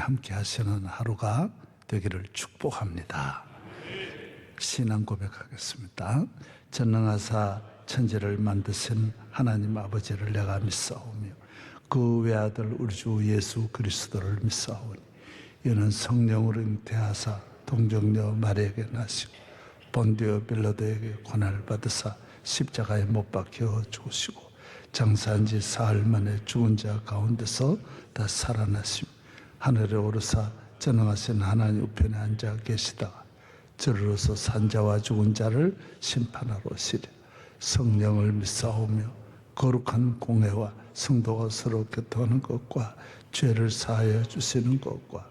함께 하시는 하루가 되기를 축복합니다. 신앙 고백하겠습니다. 전능하사 천지를 만드신 하나님 아버지를 내가 믿사오며 그 외아들 우리 주 예수 그리스도를 믿사오니 이는 성령으로 잉태하사 동정녀 마리아에게 나시고 본디오 빌라도에게 고난을 받으사 십자가에 못 박혀 죽으시고 장사한 지 사흘 만에 죽은 자 가운데서 다 살아나시며 하늘에 오르사 전능하신 하나님 우편에 앉아 계시다가 저리로서 산자와 죽은 자를 심판하러 오시리. 성령을 믿사오며 거룩한 공회와 성도가 서로 교통하는 것과 죄를 사하여 주시는 것과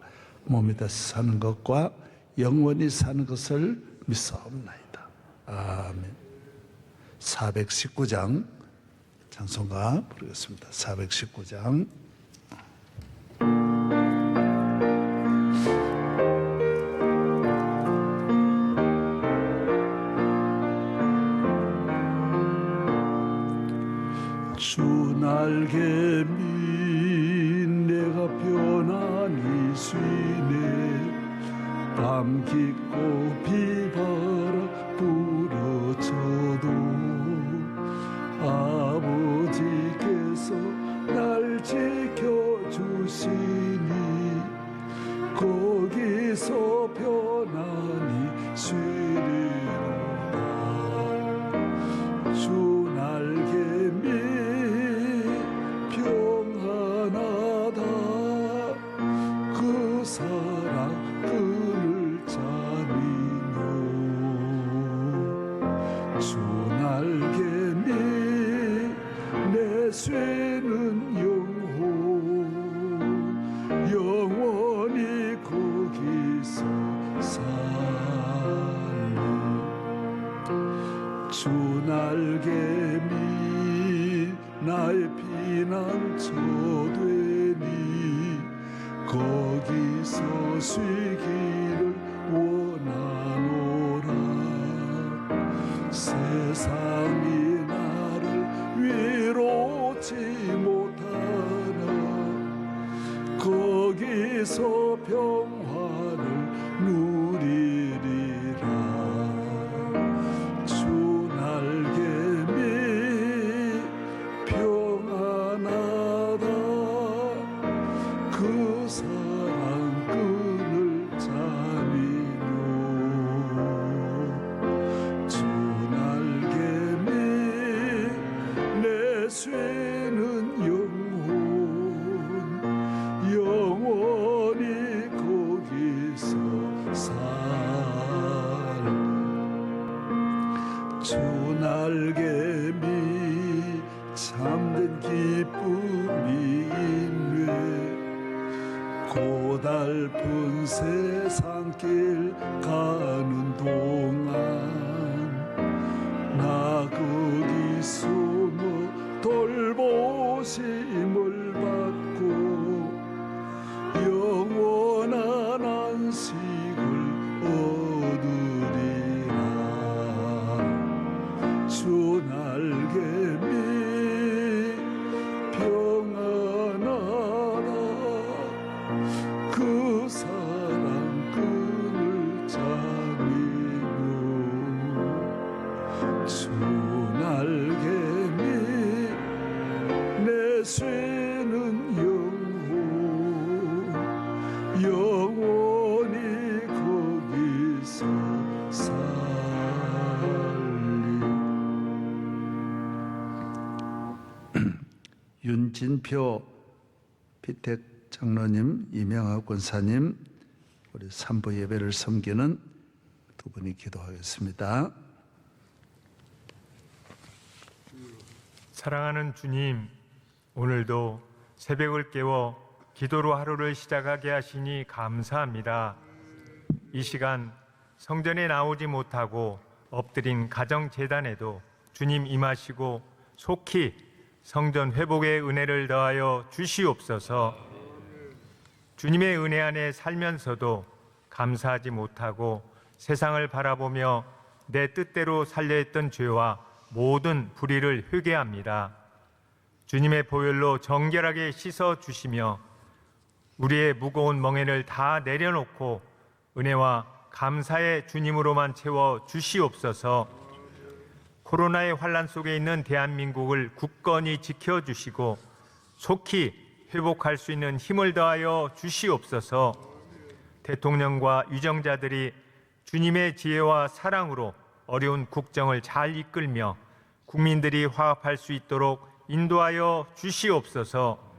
몸이 다시 사는 것과 영원히 사는 것을 믿사옵나이다. 아멘. 419장 찬송가 부르겠습니다. 419장. 주 날개미 내가 편안히 쉬네 밤 깊고 비바람 불어쳐도 아버지께서 날 지켜주시니 거기서 편안히 쉬리로다. 주 날개미 평안하다. 그 사랑 끈을 짜니요. 주 날개미 내 쇠는 영원히 거기서 살리. 주 날개미 나의 피난처 되니 거기서 쉬기를 원하노라. 세상이 나를 위로치 못하나 거기서 평화를 누리리라. 주 날개미 평안하다. 그 사랑 끈을 짜니요. 주 날개미 내 쇠는 영원히 거기서 살리. 주 날개미 참된 기쁨이 있네. 고달픈 세상길 가는 동안 나 거기 숨어 돌보심을 받고 영원한 안식을 얻으리라. 주 날개미 평안하다. 그 사랑 끈을 짜니요. 주 날개미 내 쇠는 영원히 거기서 살리. 윤진표 피택 장로님, 이명학 권사님, 우리 산부 예배를 섬기는 두 분이 기도하겠습니다. 사랑하는 주님, 오늘도 새벽을 깨워 기도로 하루를 시작하게 하시니 감사합니다. 이 시간 성전에 나오지 못하고 엎드린 가정재단에도 주님 임하시고 속히 성전 회복의 은혜를 더하여 주시옵소서. 주님의 은혜 안에 살면서도 감사하지 못하고 세상을 바라보며 내 뜻대로 살려 했던 죄와 모든 불의를 회개합니다. 주님의 보혈로 정결하게 씻어 주시며 우리의 무거운 멍에를 다 내려놓고 은혜와 감사의 주님으로만 채워 주시옵소서. 코로나의 환란 속에 있는 대한민국을 굳건히 지켜주시고 속히 회복할 수 있는 힘을 더하여 주시옵소서. 대통령과 유정자들이 주님의 지혜와 사랑으로 어려운 국정을 잘 이끌며 국민들이 화합할 수 있도록 인도하여 주시옵소서.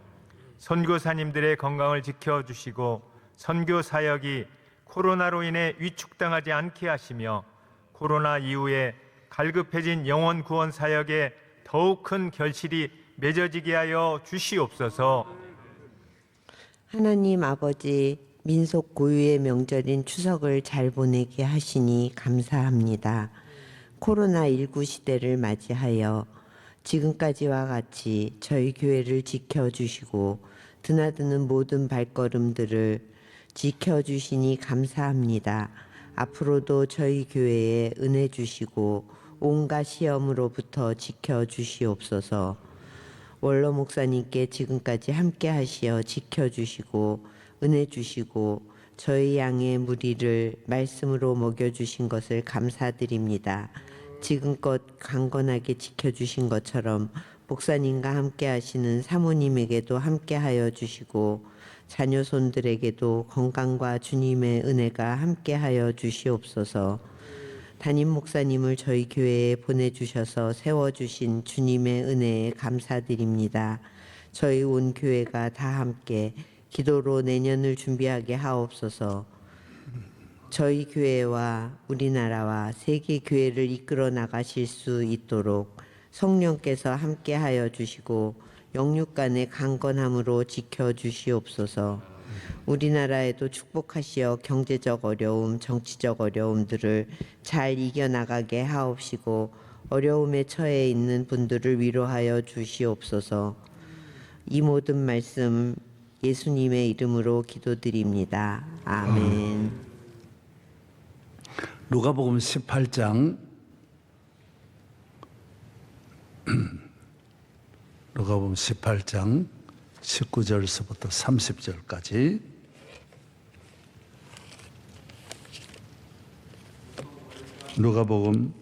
선교사님들의 건강을 지켜주시고 선교 사역이 코로나로 인해 위축당하지 않게 하시며 코로나 이후에 갈급해진 영혼 구원 사역에 더욱 큰 결실이 맺어지게 하여 주시옵소서. 하나님 아버지, 민속 고유의 명절인 추석을 잘 보내게 하시니 감사합니다. 코로나19 시대를 맞이하여 지금까지와 같이 저희 교회를 지켜주시고 드나드는 모든 발걸음들을 지켜주시니 감사합니다. 앞으로도 저희 교회에 은혜 주시고 온갖 시험으로부터 지켜주시옵소서. 원로 목사님께 지금까지 함께 하시어 지켜주시고 은혜 주시고 저희 양의 무리를 말씀으로 먹여주신 것을 감사드립니다. 지금껏 강건하게 지켜주신 것처럼 목사님과 함께 하시는 사모님에게도 함께 하여 주시고 자녀손들에게도 건강과 주님의 은혜가 함께 하여 주시옵소서. 담임 목사님을 저희 교회에 보내주셔서 세워주신 주님의 은혜에 감사드립니다. 저희 온 교회가 다 함께 기도로 내년을 준비하게 하옵소서. 저희 교회와 우리나라와 세계 교회를 이끌어 나가실 수 있도록 성령께서 함께 하여 주시고 영육간의 강건함으로 지켜 주시옵소서. 우리나라에도 축복하시어 경제적 어려움, 정치적 어려움들을 잘 이겨나가게 하옵시고 어려움에 처해 있는 분들을 위로하여 주시옵소서. 이 모든 말씀 예수님의 이름으로 기도드립니다. 아멘. 누가복음 18장 누가복음 18장 19절서부터 30절까지 누가복음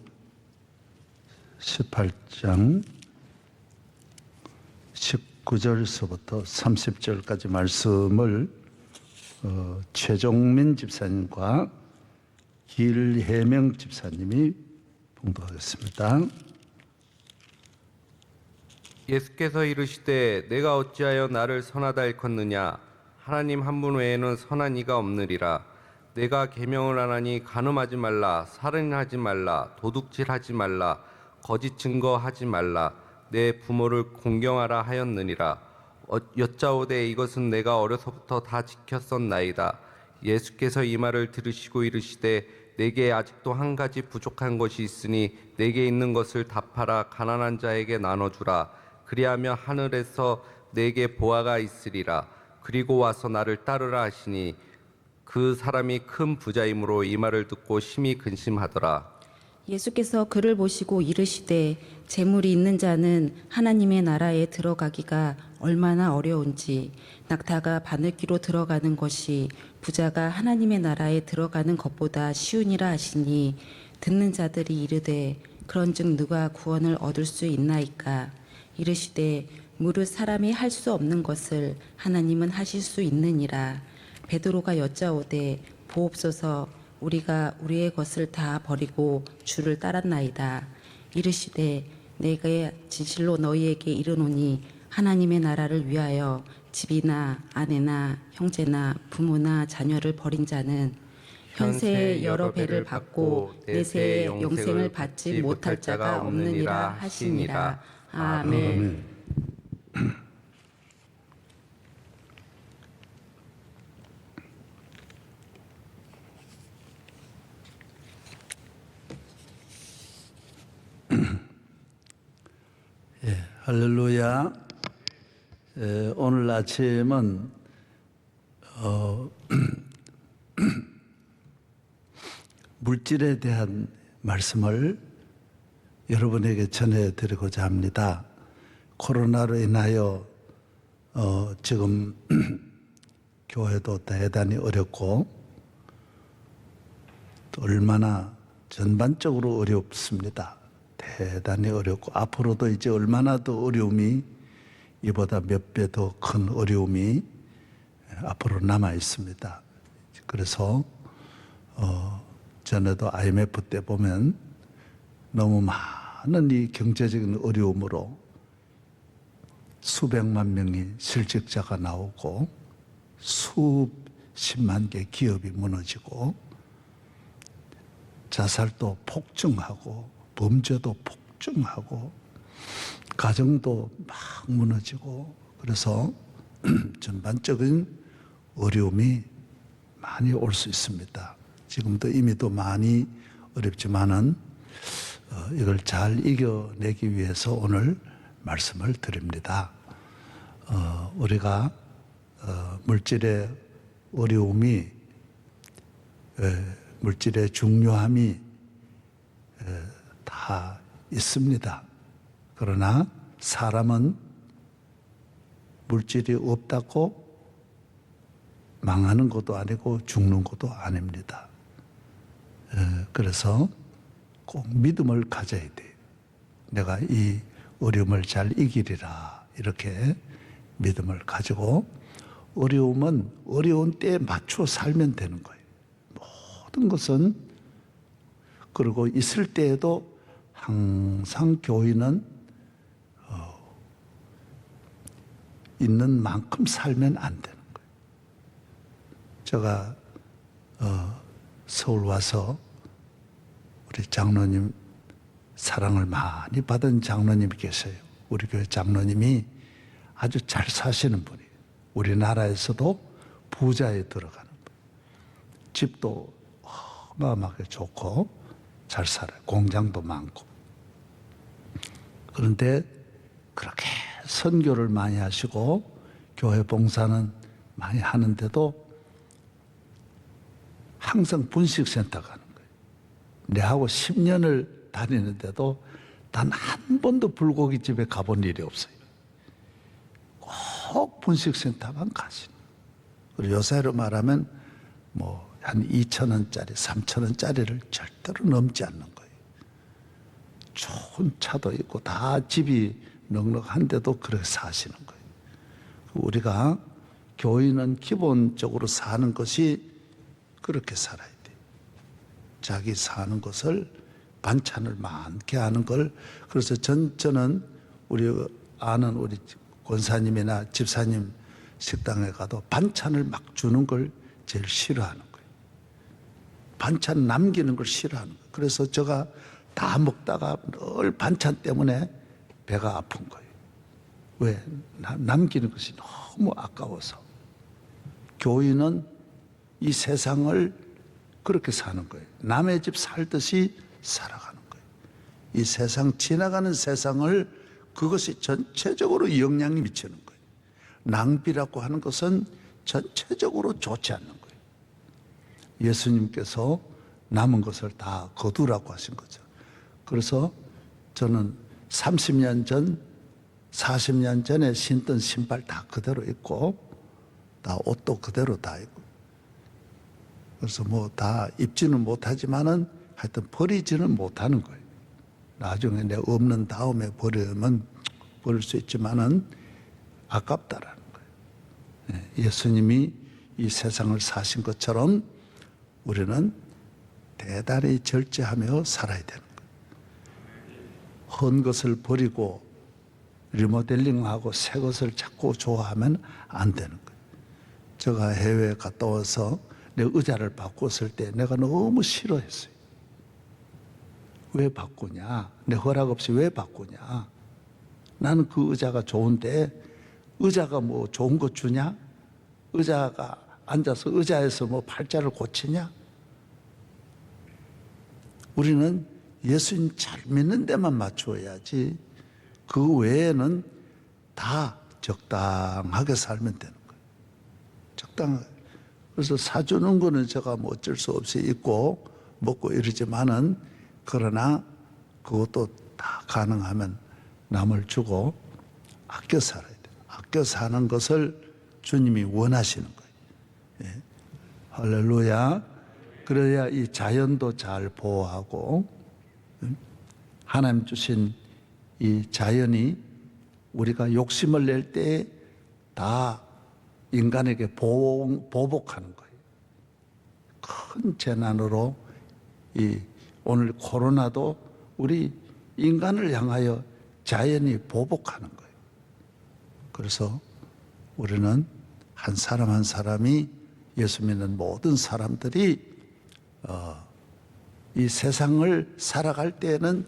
18장 19절서부터 30절까지 말씀을 최종민 집사님과 길해명 집사님이 봉독하겠습니다. 예수께서 이르시되 내가 어찌하여 나를 선하다 일컫느냐 하나님 한 분 외에는 선한 이가 없느리라. 내가 계명을 하나니 간음하지 말라, 살인하지 말라, 도둑질하지 말라, 거짓 증거하지 말라, 내 부모를 공경하라 하였느니라. 여짜오되 이것은 내가 어려서부터 다 지켰었나이다. 예수께서 이 말을 들으시고 이르시되 내게 아직도 한 가지 부족한 것이 있으니 내게 있는 것을 다 팔아 가난한 자에게 나눠주라. 그리하면 하늘에서 내게 보화가 있으리라. 그리고 와서 나를 따르라 하시니 그 사람이 큰 부자이므로 이 말을 듣고 심히 근심하더라. 예수께서 그를 보시고 이르시되 재물이 있는 자는 하나님의 나라에 들어가기가 얼마나 어려운지 낙타가 바늘귀로 들어가는 것이 부자가 하나님의 나라에 들어가는 것보다 쉬우니라 하시니 듣는 자들이 이르되 그런즉 누가 구원을 얻을 수 있나이까. 이르시되 무릇 사람이 할 수 없는 것을 하나님은 하실 수 있느니라. 베드로가 여짜오되 보옵소서 우리가 우리의 것을 다 버리고 주를 따랐나이다. 이르시되 내가 진실로 너희에게 이르노니 하나님의 나라를 위하여 집이나 아내나 형제나 부모나 자녀를 버린 자는 현세에 여러 배를 받고 내세에 영생을 받지 못할 자가 없느니라 하시니라. 아멘. 할렐루야. 오늘 아침은 물질에 대한 말씀을 여러분에게 전해드리고자 합니다. 코로나로 인하여 지금 교회도 대단히 어렵고 또 얼마나 전반적으로 어렵습니다. 대단히 어렵고 앞으로도 이제 얼마나 더 어려움이 이보다 몇 배 더 큰 어려움이 앞으로 남아 있습니다. 그래서 전에도 IMF 때 보면 너무 많은 이 경제적인 어려움으로 수백만 명의 실직자가 나오고 수십만 개 기업이 무너지고 자살도 폭증하고 범죄도 폭증하고 가정도 막 무너지고 그래서 전반적인 어려움이 많이 올 수 있습니다. 지금도 이미도 많이 어렵지만은 이걸 잘 이겨내기 위해서 오늘 말씀을 드립니다. 우리가 물질의 어려움이 물질의 중요함이 다 있습니다. 그러나 사람은 물질이 없다고 망하는 것도 아니고 죽는 것도 아닙니다. 그래서 꼭 믿음을 가져야 돼요. 내가 이 어려움을 잘 이기리라 이렇게 믿음을 가지고 어려움은 어려운 때에 맞춰 살면 되는 거예요. 모든 것은 그리고 있을 때에도 항상 교인은 있는 만큼 살면 안 되는 거예요. 제가 서울 와서 우리 장로님 사랑을 많이 받은 장로님이 계세요. 우리 교회 장로님이 아주 잘 사시는 분이에요. 우리나라에서도 부자에 들어가는 분. 집도 어마어마하게 좋고 잘 살아요. 공장도 많고. 그런데 그렇게 선교를 많이 하시고 교회 봉사는 많이 하는데도 항상 분식센터 가는 거예요. 내하고 10년을 다니는데도 단 한 번도 불고기집에 가본 일이 없어요. 꼭 분식센터만 가시는 거예요. 그리고 요새로 말하면 뭐 한 2,000원짜리, 3,000원짜리를 절대로 넘지 않는 거예요. 좋은 차도 있고 다 집이 넉넉한데도 그렇게 사시는 거예요. 우리가 교인은 기본적으로 사는 것이 그렇게 살아야 돼요. 자기 사는 것을 반찬을 많게 하는 걸 그래서 저는 우리 아는 우리 권사님이나 집사님 식당에 가도 반찬을 막 주는 걸 제일 싫어하는 거예요. 반찬 남기는 걸 싫어하는 거예요. 그래서 제가 다 먹다가 늘 반찬 때문에 배가 아픈 거예요. 왜? 남기는 것이 너무 아까워서. 교인은 이 세상을 그렇게 사는 거예요. 남의 집 살듯이 살아가는 거예요. 이 세상 지나가는 세상을 그것이 전체적으로 영향이 미치는 거예요. 낭비라고 하는 것은 전체적으로 좋지 않는 거예요. 예수님께서 남은 것을 다 거두라고 하신 거죠. 그래서 저는 30년 전, 40년 전에 신던 신발 다 그대로 입고 다 옷도 그대로 다 입고 그래서 뭐 다 입지는 못하지만은 하여튼 버리지는 못하는 거예요. 나중에 내가 없는 다음에 버리면 버릴 수 있지만은 아깝다라는 거예요. 예수님이 이 세상을 사신 것처럼 우리는 대단히 절제하며 살아야 되는 거예요. 헌 것을 버리고 리모델링하고 새 것을 자꾸 좋아하면 안 되는 거예요. 제가 해외에 갔다 와서 내 의자를 바꿨을 때 내가 너무 싫어했어요. 왜 바꾸냐? 내 허락 없이 왜 바꾸냐? 나는 그 의자가 좋은데 의자가 뭐 좋은 거 주냐? 의자가 앉아서 의자에서 뭐 팔자를 고치냐? 우리는 예수님 잘 믿는 데만 맞추어야지 그 외에는 다 적당하게 살면 되는 거예요. 적당하게. 그래서 사주는 거는 제가 뭐 어쩔 수 없이 있고 먹고 이러지만은 그러나 그것도 다 가능하면 남을 주고 아껴 살아야 돼요. 아껴 사는 것을 주님이 원하시는 거예요. 할렐루야. 그래야 이 자연도 잘 보호하고 하나님 주신 이 자연이 우리가 욕심을 낼 때 다 인간에게 보복하는 거예요. 큰 재난으로 이 오늘 코로나도 우리 인간을 향하여 자연이 보복하는 거예요. 그래서 우리는 한 사람 한 사람이 예수 믿는 모든 사람들이 이 세상을 살아갈 때에는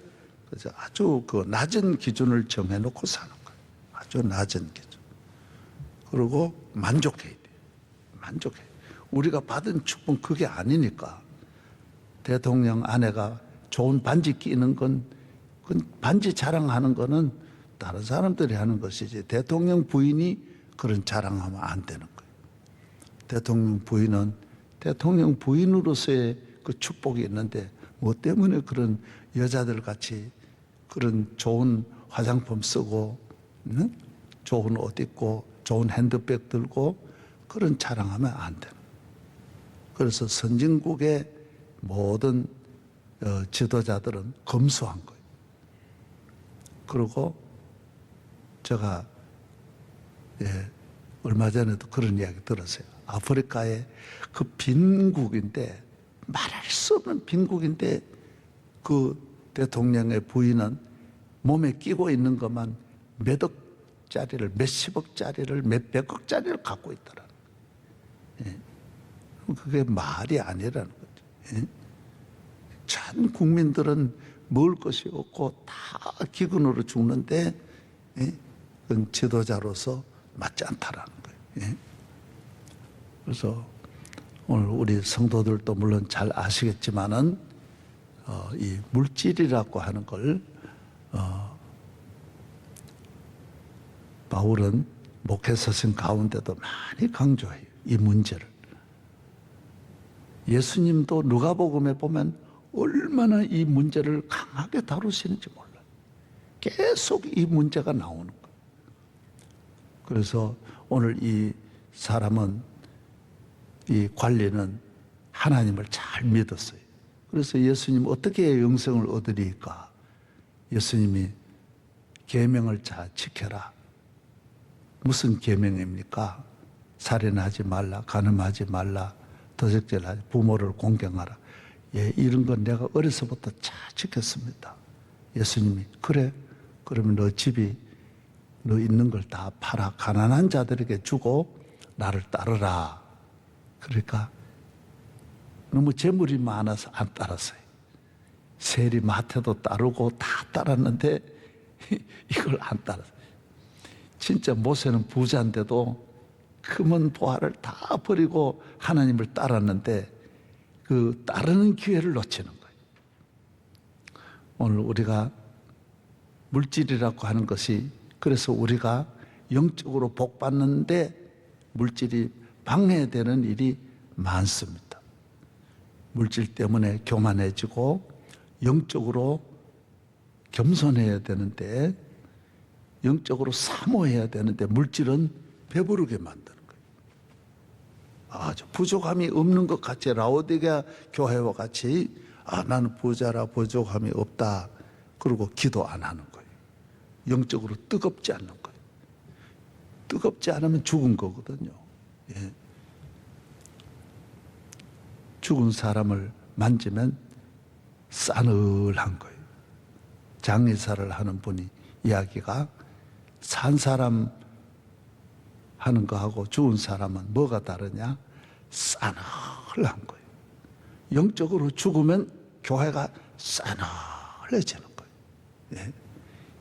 아주 그 낮은 기준을 정해놓고 사는 거예요. 아주 낮은 기준. 그리고 만족해야 돼요. 만족해. 우리가 받은 축복 그게 아니니까. 대통령 아내가 좋은 반지 끼는 건, 그 반지 자랑하는 거는 다른 사람들이 하는 것이지 대통령 부인이 그런 자랑하면 안 되는 거예요. 대통령 부인은 대통령 부인으로서의 그 축복이 있는데 뭐 때문에 그런 여자들 같이 그런 좋은 화장품 쓰고 좋은 옷 입고 좋은 핸드백 들고 그런 자랑하면 안 되는 거예요. 그래서 선진국의 모든 지도자들은 검소한 거예요. 그리고 제가 얼마 전에도 그런 이야기 들었어요. 아프리카의 그 빈국인데 말할 수 없는 빈국인데 그 대통령의 부인은 몸에 끼고 있는 것만 몇 억짜리를 몇십억짜리를 몇백억짜리를 갖고 있더라. 그게 말이 아니라는 거죠. 전 국민들은 먹을 것이 없고 다 기근으로 죽는데 그건 지도자로서 맞지 않다라는 거예요. 그래서 오늘 우리 성도들도 물론 잘 아시겠지만은 이 물질이라고 하는 걸 바울은 목회 서신 가운데도 많이 강조해요. 이 문제를. 예수님도 누가복음에 보면 얼마나 이 문제를 강하게 다루시는지 몰라요. 계속 이 문제가 나오는 거예요. 그래서 오늘 이 사람은 이 관리는 하나님을 잘 믿었어요. 그래서 예수님 어떻게 영생을 얻으리까? 예수님이 계명을 잘 지켜라. 무슨 계명입니까? 살인하지 말라, 간음하지 말라, 도적질하지, 부모를 공경하라. 이런 건 내가 어려서부터 잘 지켰습니다. 예수님이 그래? 그러면 너 집이 너 있는 걸 다 팔아 가난한 자들에게 주고 나를 따르라. 그러니까 너무 재물이 많아서 안 따랐어요. 세리마태도 따르고 다 따랐는데 이걸 안 따랐어요. 진짜 모세는 부자인데도 금은 보화를 다 버리고 하나님을 따랐는데 그 따르는 기회를 놓치는 거예요. 오늘 우리가 물질이라고 하는 것이 그래서 우리가 영적으로 복 받는데 물질이 방해되는 일이 많습니다. 물질 때문에 교만해지고 영적으로 겸손해야 되는데 영적으로 사모해야 되는데 물질은 배부르게 만드는 거예요. 아주 부족함이 없는 것 같이 라오디게아 교회와 같이 나는 부자라 부족함이 없다. 그리고 기도 안 하는 거예요. 영적으로 뜨겁지 않는 거예요. 뜨겁지 않으면 죽은 거거든요. 죽은 사람을 만지면 싸늘한 거예요. 장의사를 하는 분이 이야기가 산 사람 하는 거하고 죽은 사람은 뭐가 다르냐? 싸늘한 거예요. 영적으로 죽으면 교회가 싸늘해지는 거예요.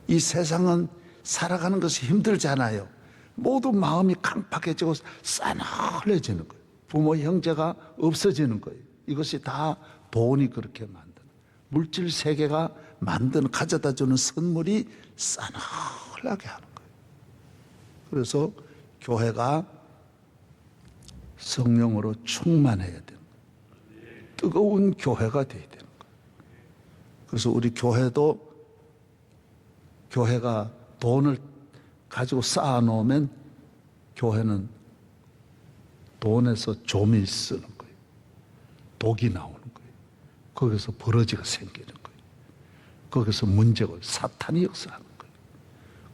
이 세상은 살아가는 것이 힘들잖아요. 모두 마음이 강팍해지고 싸늘해지는 거예요. 부모 형제가 없어지는 거예요. 이것이 다 돈이 그렇게 만드는 물질 세계가 만드는 가져다 주는 선물이 싸늘하게 하는 거예요. 그래서 교회가 성령으로 충만해야 되는 거예요. 뜨거운 교회가 되어야 되는 거예요. 그래서 우리 교회가 돈을 가지고 쌓아놓으면 교회는 돈에서 좀이 쓰는 거예요. 독이 나오는 거예요. 거기서 버러지가 생기는 거예요. 거기서 문제가 사탄이 역사하는 거예요.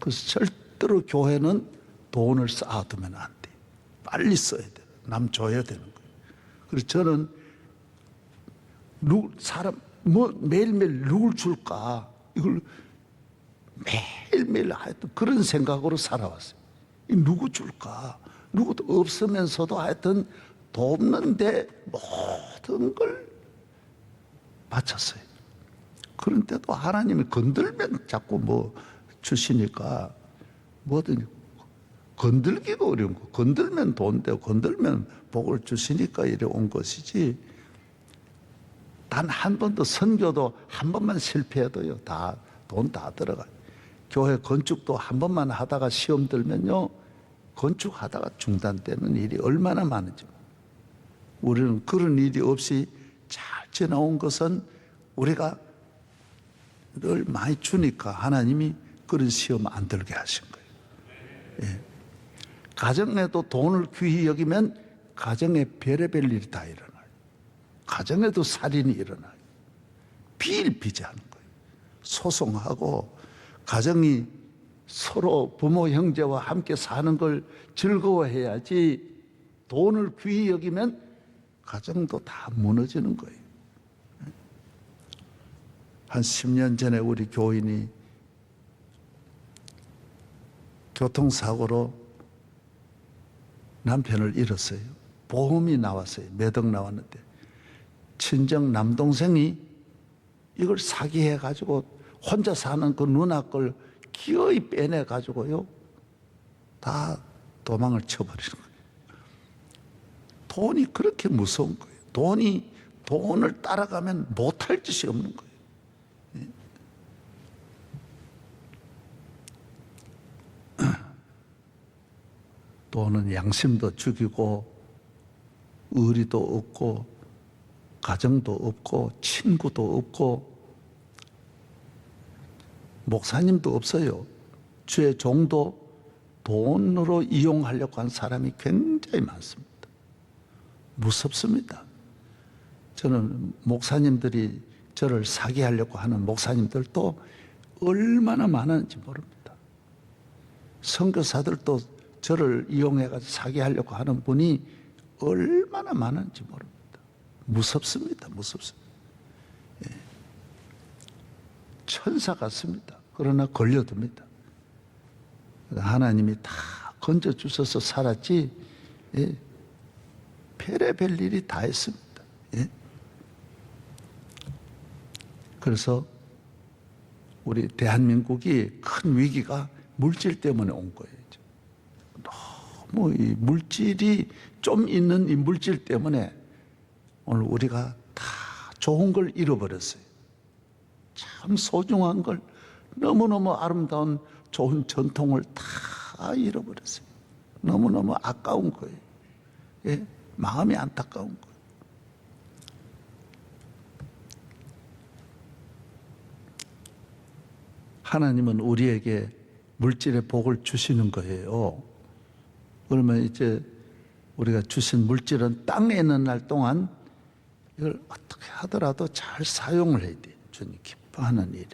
그래서 절대로 교회는 돈을 쌓아두면 안 돼. 빨리 써야 돼. 남 줘야 되는 거예요. 그래서 저는 매일매일 누굴 줄까? 이걸 매일매일 하여튼 그런 생각으로 살아왔어요. 누구 줄까? 누구도 없으면서도 하여튼 돕는데 모든 걸 바쳤어요. 그런데도 하나님이 건들면 자꾸 뭐 주시니까 뭐든 건들기가 어려운 거. 건들면 돈 되고 건들면 복을 주시니까 이래 온 것이지. 단 한 번도 선교도 한 번만 실패해도요. 돈 다 들어가요. 교회 건축도 한 번만 하다가 시험 들면요. 건축하다가 중단되는 일이 얼마나 많은지. 우리는 그런 일이 없이 잘 지나온 것은 우리가 늘 많이 주니까 하나님이 그런 시험 안 들게 하신 거예요. 예. 가정에도 돈을 귀히 여기면 가정에 별의별 일이 다 일어나요. 가정에도 살인이 일어나요. 비일비재하는 거예요. 소송하고 가정이 서로 부모 형제와 함께 사는 걸 즐거워해야지 돈을 귀히 여기면 가정도 다 무너지는 거예요. 한 10년 전에 우리 교인이 교통사고로 남편을 잃었어요. 보험이 나왔어요. 몇 억 나왔는데 친정 남동생이 이걸 사기해가지고 혼자 사는 그 누나 걸 기어이 빼내가지고요. 다 도망을 쳐버리는 거예요. 돈이 그렇게 무서운 거예요. 돈을 따라가면 못할 짓이 없는 거예요. 돈은 양심도 죽이고 의리도 없고 가정도 없고 친구도 없고 목사님도 없어요. 주의 종도 돈으로 이용하려고 하는 사람이 굉장히 많습니다. 무섭습니다. 저는 목사님들이 저를 사기하려고 하는 목사님들도 얼마나 많은지 모릅니다. 선교사들도 저를 이용해가지고 사기하려고 하는 분이 얼마나 많은지 모릅니다. 무섭습니다. 무섭습니다. 예. 천사 같습니다. 그러나 걸려듭니다. 하나님이 다 건져주셔서 살았지, 예. 별의별 일이 다 했습니다. 예. 그래서 우리 대한민국이 큰 위기가 물질 때문에 온 거예요. 너무 이 물질이 좀 있는 이 물질 때문에 오늘 우리가 다 좋은 걸 잃어버렸어요. 참 소중한 걸, 너무너무 아름다운 좋은 전통을 다 잃어버렸어요. 너무너무 아까운 거예요. 예? 마음이 안타까운 거예요. 하나님은 우리에게 물질의 복을 주시는 거예요. 그러면 이제 우리가 주신 물질은 땅에 있는 날 동안 이걸 어떻게 하더라도 잘 사용을 해야 돼요. 주님 기뻐하는 일에.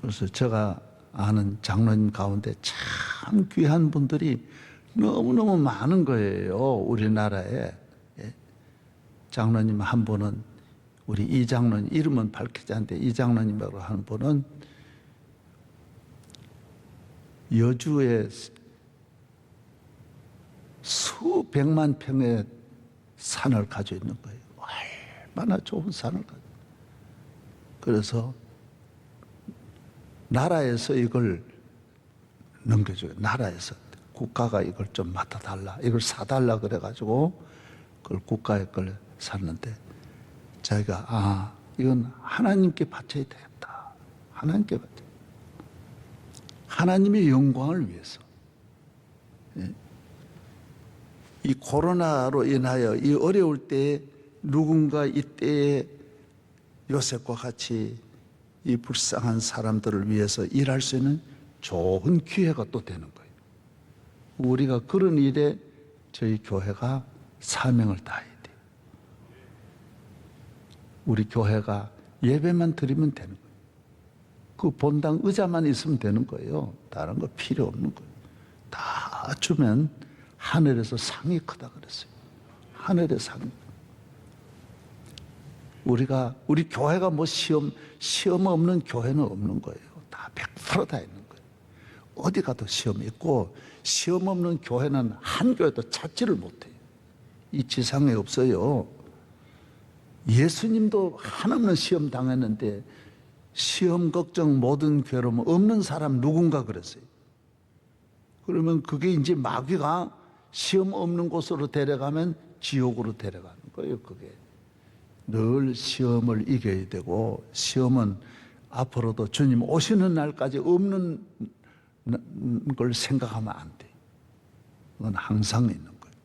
그래서 제가 아는 장로님 가운데 참 귀한 분들이 너무너무 많은 거예요. 우리나라에. 장로님 한 분은 우리 이 장로님, 이름은 밝히지 않는데 이 장로님이라고 하는 분은 여주에 수백만 평의 산을 가지고 있는 거예요. 얼마나 좋은 산을 가지고. 그래서 나라에서 이걸 넘겨줘요. 나라에서 국가가 이걸 좀 맡아달라, 이걸 사달라 그래가지고 그걸 국가의 걸 샀는데 자기가 이건 하나님께 바쳐야 되겠다. 하나님께 바쳐. 하나님의 영광을 위해서. 이 코로나로 인하여 이 어려울 때에 누군가 이때에 요셉과 같이 이 불쌍한 사람들을 위해서 일할 수 있는 좋은 기회가 또 되는 거예요. 우리가 그런 일에 저희 교회가 사명을 다해야 돼요. 우리 교회가 예배만 드리면 되는 거예요. 그 본당 의자만 있으면 되는 거예요. 다른 거 필요 없는 거예요. 다 주면 하늘에서 상이 크다 그랬어요. 하늘의 상. 우리 교회가 뭐 시험 없는 교회는 없는 거예요. 다 100% 있는 거예요. 어디 가도 시험이 있고, 시험 없는 교회는 한 교회도 찾지를 못해요. 이 지상에 없어요. 예수님도 한없는 시험 당했는데, 시험 걱정 모든 괴로움 없는 사람 누군가 그랬어요. 그러면 그게 이제 마귀가 시험 없는 곳으로 데려가면 지옥으로 데려가는 거예요. 그게 늘 시험을 이겨야 되고, 시험은 앞으로도 주님 오시는 날까지 없는 걸 생각하면 안 돼. 그건 항상 있는 거예요.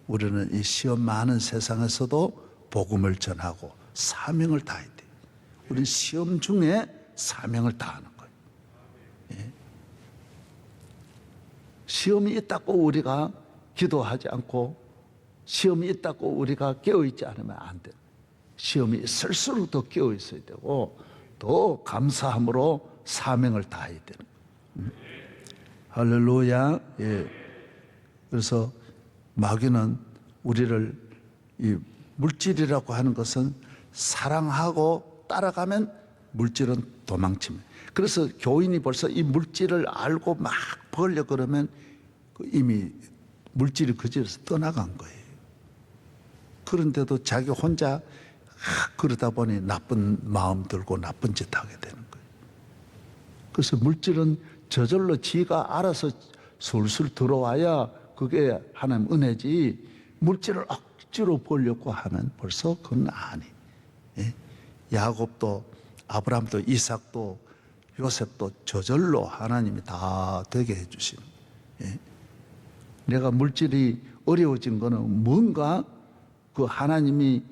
우리는 이 시험 많은 세상에서도 복음을 전하고 사명을 다해야 돼요. 우리는 시험 중에 사명을 다하는 거예요. 예. 시험이 있다고 우리가 기도하지 않고, 시험이 있다고 우리가 깨어있지 않으면 안 돼요. 시험이 있을수록 더 깨어있어야 되고, 더 감사함으로 사명을 다해야 되는 거예요. 할렐루야. 예. 그래서 마귀는 우리를, 이 물질이라고 하는 것은 사랑하고 따라가면 물질은 도망칩니다. 그래서 교인이 벌써 이 물질을 알고 막 벌려 그러면 이미 물질이 그 집에서 떠나간 거예요. 그런데도 자기 혼자 그러다 보니 나쁜 마음 들고 나쁜 짓 하게 되는 거예요. 그래서 물질은 저절로 지가 알아서 술술 들어와야 그게 하나님 은혜지, 물질을 억지로 벌려고 하면 벌써 그건 아니. 예? 야곱도 아브라함도 이삭도 요셉도 저절로 하나님이 다 되게 해주신. 예? 내가 물질이 어려워진 거는 뭔가 그 하나님이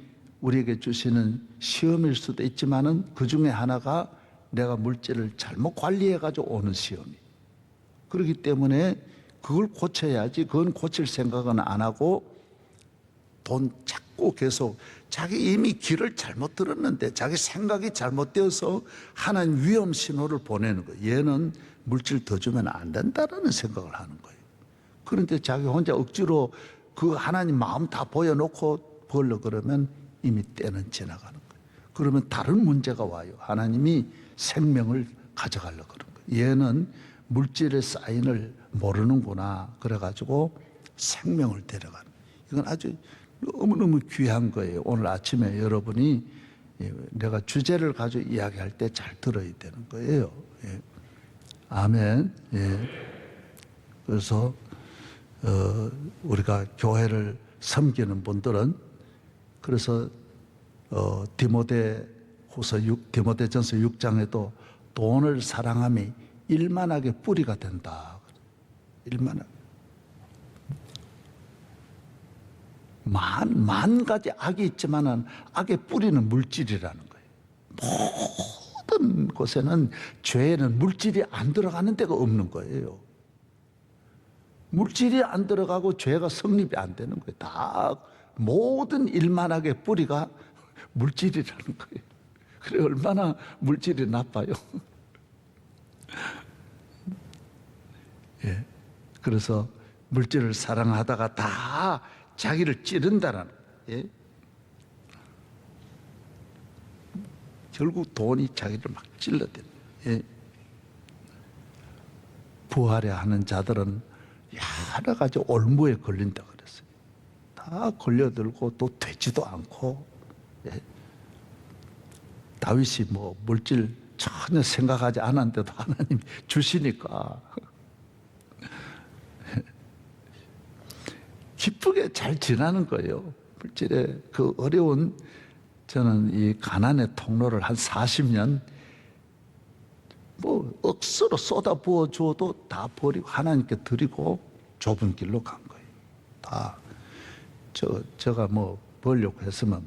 우리에게 주시는 시험일 수도 있지만은 그 중에 하나가 내가 물질을 잘못 관리해가지고 오는 시험이. 그렇기 때문에 그걸 고쳐야지. 그건 고칠 생각은 안 하고 돈 찾고 계속 자기 이미 길을 잘못 들었는데 자기 생각이 잘못되어서 하나님 위험 신호를 보내는 거예요. 얘는 물질 더 주면 안 된다라는 생각을 하는 거예요. 그런데 자기 혼자 억지로 그 하나님 마음 다 보여놓고 벌려 그러면 이미 때는 지나가는 거예요. 그러면 다른 문제가 와요. 하나님이 생명을 가져가려고 그런 거예요. 얘는 물질의 사인을 모르는구나. 그래가지고 생명을 데려가는. 이건 아주 너무너무 귀한 거예요. 오늘 아침에 여러분이 내가 주제를 가지고 이야기할 때 잘 들어야 되는 거예요. 예. 아멘. 예. 그래서 우리가 교회를 섬기는 분들은 그래서 디모데전서 6장에도 돈을 사랑함이 일만하게 뿌리가 된다. 일만하게. 만 가지 악이 있지만은 악의 뿌리는 물질이라는 거예요. 모든 곳에는 죄에는 물질이 안 들어가는 데가 없는 거예요. 물질이 안 들어가고 죄가 성립이 안 되는 거예요. 다 모든 일만하게 뿌리가 물질이라는 거예요. 그래 얼마나 물질이 나빠요. 예. 그래서 물질을 사랑하다가 다 자기를 찌른다라는. 예. 결국 돈이 자기를 막 찔러대는. 예. 부하려 하는 자들은 여러 가지 올무에 걸린다 그랬어요. 다 걸려들고 또 되지도 않고. 예. 다윗이 뭐 물질 전혀 생각하지 않았는데도 하나님이 주시니까 기쁘게 잘 지나는 거예요. 물질의 그 어려운, 저는 이 가난의 통로를 한 40년 뭐 억수로 쏟아 부어 줘도 다 버리고 하나님께 드리고 좁은 길로 간 거예요. 다 제가 뭐 벌려고 했으면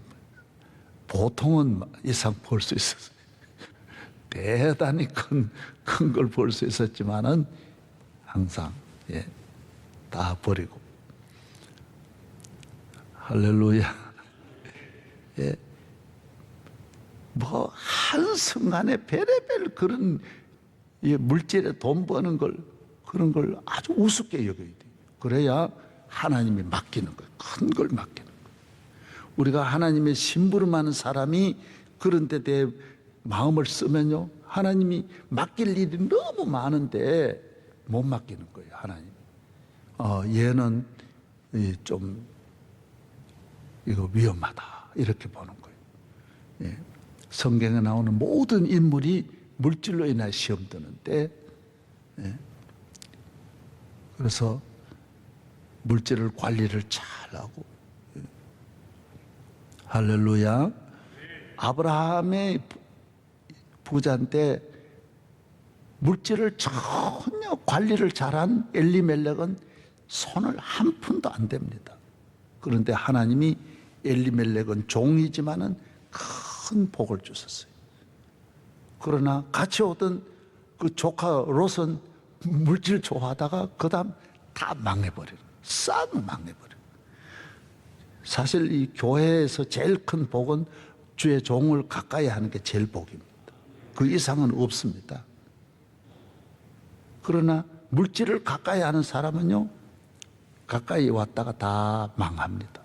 보통은 이상 벌 수 있었어요. 대단히 큰 걸 벌 수 있었지만은 항상 다 버리고 할렐루야. 뭐 한순간에 별의별 그런 물질에 돈 버는 걸 그런 걸 아주 우습게 여겨야 돼. 그래야 하나님이 맡기는 거예요. 큰 걸 맡기는 거예요. 우리가 하나님의 심부름하는 사람이 그런 데 대해 마음을 쓰면요, 하나님이 맡길 일이 너무 많은데 못 맡기는 거예요. 하나님. 얘는 좀 이거 위험하다 이렇게 보는 거예요. 성경에 나오는 모든 인물이 물질로 인해 시험 드는데, 그래서 물질을 관리를 잘하고, 할렐루야. 아브라함의 부자인데 물질을 전혀 관리를 잘한 엘리멜렉은 손을 한 푼도 안 댑니다. 그런데 하나님이 엘리멜렉은 종이지만은 큰 복을 주셨어요. 그러나 같이 오던 그 조카 롯은 물질 좋아하다가 그 다음 다 망해버려요. 싹 망해버려요. 사실 이 교회에서 제일 큰 복은 주의 종을 가까이 하는 게 제일 복입니다. 그 이상은 없습니다. 그러나 물질을 가까이 하는 사람은요, 가까이 왔다가 다 망합니다.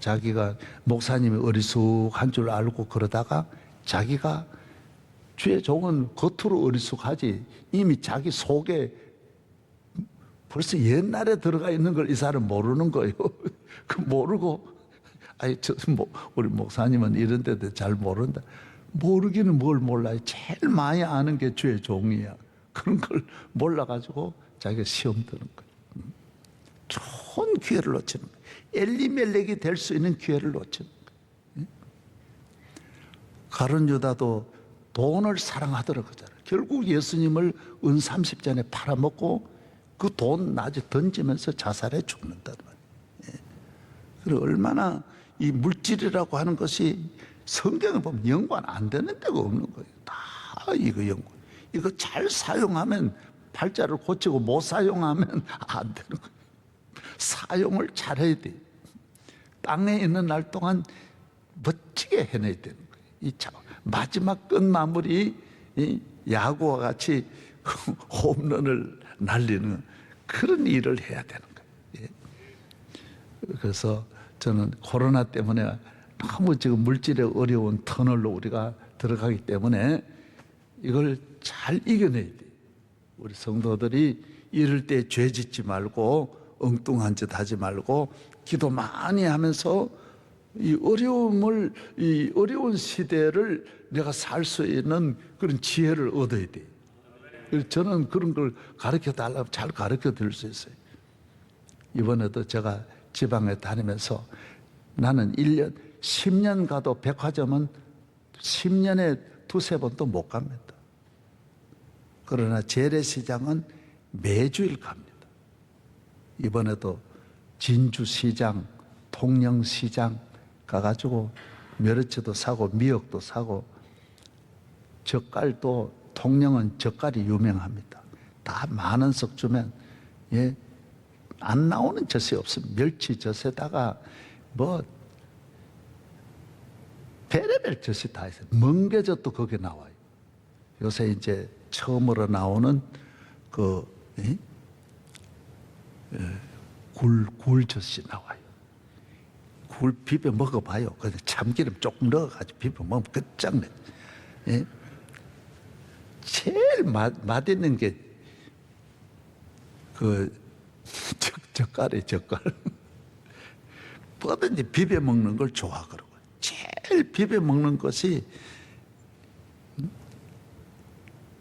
자기가 목사님이 어리숙한 줄 알고 그러다가 자기가 주의 종은 겉으로 어리숙하지 이미 자기 속에 벌써 옛날에 들어가 있는 걸 이 사람 모르는 거예요. 그 모르고, 우리 목사님은 이런 데도 잘 모른다. 모르기는 뭘 몰라요. 제일 많이 아는 게 주의 종이야. 그런 걸 몰라가지고 자기가 시험 드는 거예요. 좋은 기회를 놓치는 거예요. 엘리멜렉이 될 수 있는 기회를 놓치는 거예요. 가룟 유다도 돈을 사랑하더라 그러잖아요. 결국 예수님을 은 30전에 팔아먹고 그 돈 나중에 던지면서 자살해 죽는단 말이에요. 그리고 얼마나 이 물질이라고 하는 것이 성경을 보면 연관 안 되는 데가 없는 거예요. 다 이거 연관. 이거 잘 사용하면 팔자를 고치고 못 사용하면 안 되는 거예요. 사용을 잘해야 돼요. 땅에 있는 날 동안 멋지게 해내야 되는 거예요. 이 마지막 끝마무리 야구와 같이 홈런을 날리는 그런 일을 해야 되는 거예요. 그래서 저는 코로나 때문에 너무 지금 물질에 어려운 터널로 우리가 들어가기 때문에 이걸 잘 이겨내야 돼요. 우리 성도들이 이럴 때 죄 짓지 말고 엉뚱한 짓 하지 말고 기도 많이 하면서 이 어려운 시대를 내가 살 수 있는 그런 지혜를 얻어야 돼요. 저는 그런 걸 가르쳐 달라고 잘 가르쳐 드릴 수 있어요. 이번에도 제가 지방에 다니면서 나는 1년, 10년 가도 백화점은 10년에 두세 번도 못 갑니다. 그러나 재래시장은 매주일 갑니다. 이번에도 진주시장, 통영시장 가가지고 멸치도 사고 미역도 사고 젓갈도 통영은 젓갈이 유명합니다. 다 10,000석 주면 안 나오는 젓이 없습니다. 멸치 젓에다가 뭐 별의별 젓이 다 있어요. 멍게젓도 거기에 나와요. 요새 이제 처음으로 나오는 그 굴젓이 나와요. 굴 비벼 먹어봐요. 근데 참기름 조금 넣어가지고 비벼 먹으면 끝장내. 제일 맛있는 게 그 젓갈이에요. 젓갈. 뭐든지 비벼 먹는 걸 좋아하더라고요. 제일 비벼 먹는 것이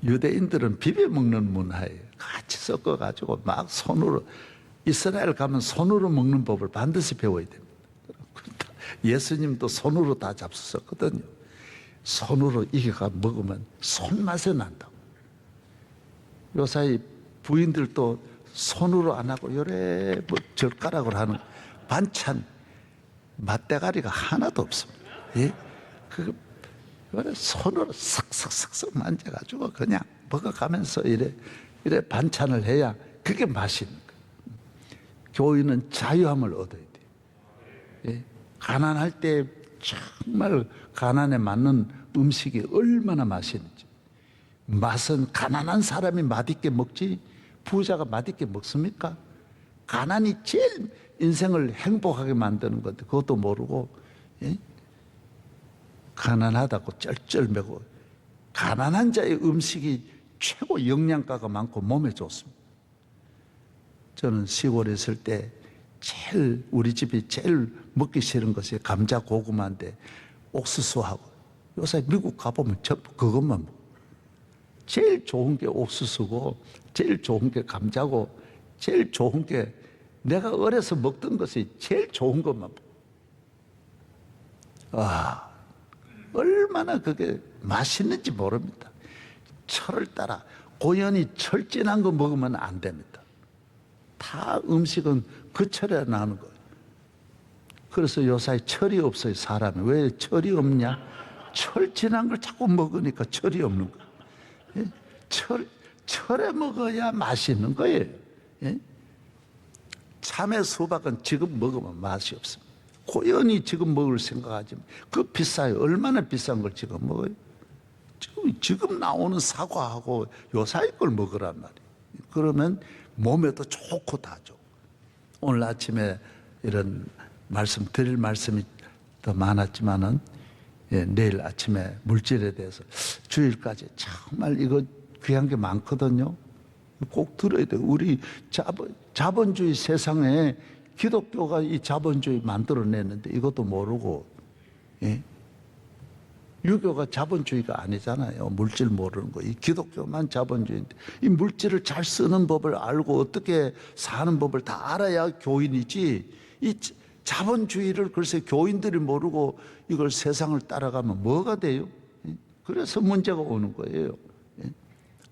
유대인들은 비벼 먹는 문화예요. 같이 섞어가지고 막 손으로 이스라엘 가면 손으로 먹는 법을 반드시 배워야 됩니다. 예수님도 손으로 다 잡수셨거든요. 손으로 이겨가 먹으면 손맛이 난다고. 요사이 부인들도 손으로 안 하고 요래 뭐 젓가락으로 하는 반찬 맛대가리가 하나도 없습니다. 그 손으로 싹싹싹싹 만져가지고 그냥 먹어가면서 이래 이래 반찬을 해야 그게 맛있는 거예요. 교인은 자유함을 얻어야 돼요. 예? 가난할 때 정말 가난에 맞는 음식이 얼마나 맛있는지. 맛은 가난한 사람이 맛있게 먹지 부자가 맛있게 먹습니까? 가난이 제일 인생을 행복하게 만드는 건데 그것도 모르고, 예? 가난하다고 쩔쩔매고. 가난한 자의 음식이 최고 영양가가 많고 몸에 좋습니다. 저는 시골에 있을 때 제일 우리 집이 제일 먹기 싫은 것이 감자 고구마인데 옥수수하고, 요새 미국 가보면 전부 그것만 먹어. 제일 좋은 게 옥수수고 제일 좋은 게 감자고 제일 좋은 게 내가 어려서 먹던 것이 제일 좋은 것만 먹어. 얼마나 그게 맛있는지 모릅니다. 철을 따라 고연히 철진한 거 먹으면 안 됩니다. 다 음식은 그 철에 나는 거예요. 그래서 요새 철이 없어요. 사람이 왜 철이 없냐? 철진한 걸 자꾸 먹으니까 철이 없는 거예요. 예? 철에 먹어야 맛있는 거예요. 예? 참외 수박은 지금 먹으면 맛이 없습니다. 고연히 지금 먹을 생각하지만 그 비싸요. 얼마나 비싼 걸 지금 먹어요? 지금 나오는 사과하고 요사이 걸 먹으란 말이에요. 그러면 몸에도 좋고 다 좋고. 오늘 아침에 이런 말씀 드릴 말씀이 더 많았지만은, 예, 내일 아침에 물질에 대해서 주일까지 정말 이거 귀한 게 많거든요. 꼭 들어야 돼요. 우리 자본주의 세상에 기독교가 이 자본주의 만들어냈는데 이것도 모르고, 예? 유교가 자본주의가 아니잖아요. 물질 모르는 거. 이 기독교만 자본주의인데 이 물질을 잘 쓰는 법을 알고 어떻게 사는 법을 다 알아야 교인이지. 이 자본주의를 글쎄 교인들이 모르고 이걸 세상을 따라가면 뭐가 돼요? 그래서 문제가 오는 거예요.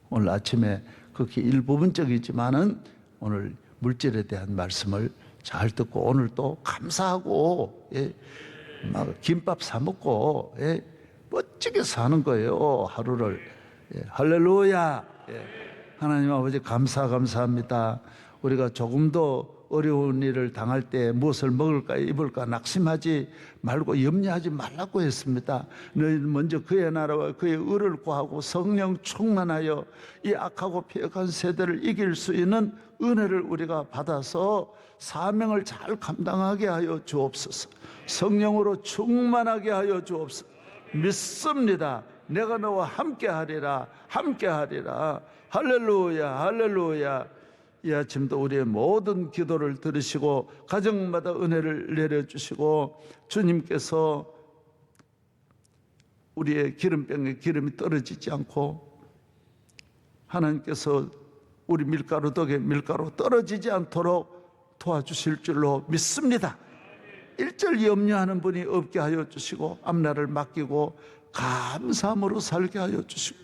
오늘 아침에 그렇게 일부분적이지만은 오늘 물질에 대한 말씀을 잘 듣고 오늘 또 감사하고, 예, 막 김밥 사 먹고, 예, 멋지게 사는 거예요. 하루를. 예, 할렐루야. 예, 하나님 아버지 감사합니다. 우리가 조금 더 어려운 일을 당할 때 무엇을 먹을까 입을까 낙심하지 말고 염려하지 말라고 했습니다. 너희는 먼저 그의 나라와 그의 의를 구하고 성령 충만하여 이 악하고 폐역한 세대를 이길 수 있는 은혜를 우리가 받아서 사명을 잘 감당하게 하여 주옵소서. 성령으로 충만하게 하여 주옵소서. 믿습니다. 내가 너와 함께하리라. 할렐루야. 할렐루야. 이 아침도 우리의 모든 기도를 들으시고 가정마다 은혜를 내려주시고 주님께서 우리의 기름병에 기름이 떨어지지 않고 하나님께서 우리 밀가루 덕에 밀가루 떨어지지 않도록 도와주실 줄로 믿습니다. 일절 염려하는 분이 없게 하여 주시고 앞날을 맡기고 감사함으로 살게 하여 주시고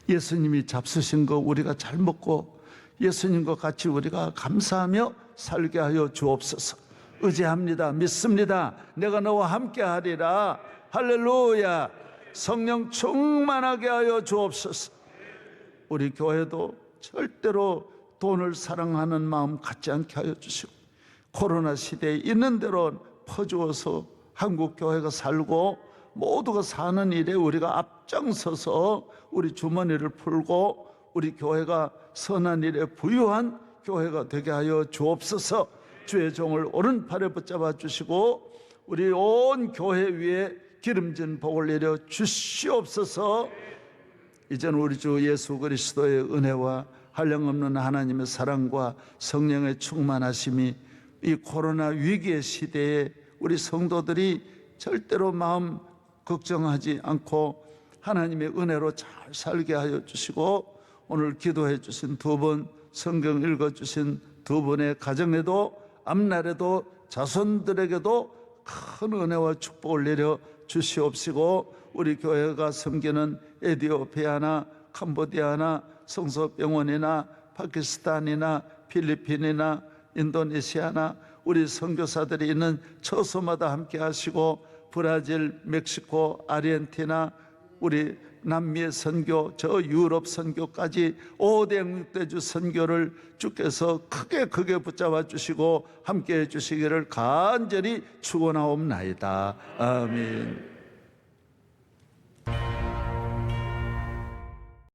예수님이 잡수신 거 우리가 잘 먹고 예수님과 같이 우리가 감사하며 살게 하여 주옵소서. 의지합니다. 믿습니다. 내가 너와 함께 하리라. 할렐루야. 성령 충만하게 하여 주옵소서. 우리 교회도 절대로 돈을 사랑하는 마음 갖지 않게 하여 주시고 코로나 시대에 있는 대로 퍼주어서 한국 교회가 살고 모두가 사는 일에 우리가 앞장서서 우리 주머니를 풀고 우리 교회가 선한 일에 부유한 교회가 되게 하여 주옵소서. 주의 종을 오른팔에 붙잡아 주시고 우리 온 교회 위에 기름진 복을 내려 주시옵소서. 이제는 우리 주 예수 그리스도의 은혜와 한량없는 하나님의 사랑과 성령의 충만하심이 이 코로나 위기의 시대에 우리 성도들이 절대로 마음 걱정하지 않고 하나님의 은혜로 잘 살게 하여 주시고 오늘 기도해 주신 두 분, 성경 읽어 주신 두 분의 가정에도 앞날에도 자손들에게도 큰 은혜와 축복을 내려 주시옵시고 우리 교회가 섬기는 에티오피아나 캄보디아나 성서병원이나 파키스탄이나 필리핀이나 인도네시아나 우리 선교사들이 있는 처소마다 함께 하시고 브라질, 멕시코, 아르헨티나 우리 남미의 선교, 저 유럽 선교까지 5대 6대주 선교를 주께서 크게 붙잡아 주시고 함께해 주시기를 간절히 축원하옵나이다. 아멘.